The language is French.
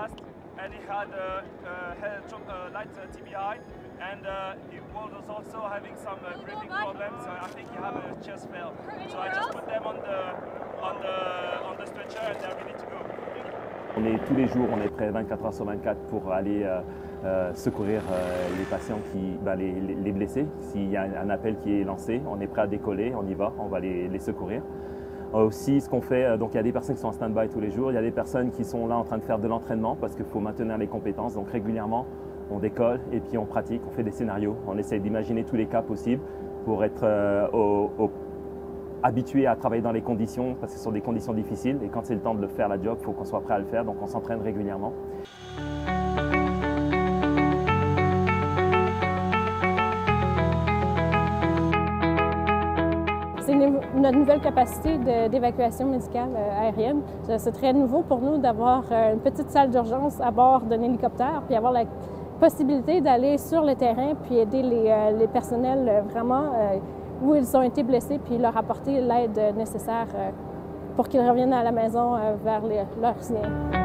fast, and he had light TBI, and he was also having some breathing problems. So I think he had a chest fail. So I just put them on the stretcher, and they're ready to go. On est tous les jours, on est prêt 24 heures sur 24 pour aller secourir les patients, les blessés. S'il y a un appel qui est lancé, on est prêt à décoller, on y va, on va les secourir. Aussi, ce qu'on fait, donc il y a des personnes qui sont en stand-by tous les jours, il y a des personnes qui sont là en train de faire de l'entraînement parce qu'il faut maintenir les compétences. Donc régulièrement, on décolle et puis on pratique, on fait des scénarios, on essaie d'imaginer tous les cas possibles pour être habitué à travailler dans les conditions, parce que ce sont des conditions difficiles et quand c'est le temps de le faire la job, il faut qu'on soit prêt à le faire, donc on s'entraîne régulièrement. C'est notre nouvelle capacité d'évacuation médicale aérienne. C'est très nouveau pour nous d'avoir une petite salle d'urgence à bord d'un hélicoptère, puis avoir la possibilité d'aller sur le terrain puis aider les personnels vraiment où ils ont été blessés, puis leur apporter l'aide nécessaire pour qu'ils reviennent à la maison vers leurs liens.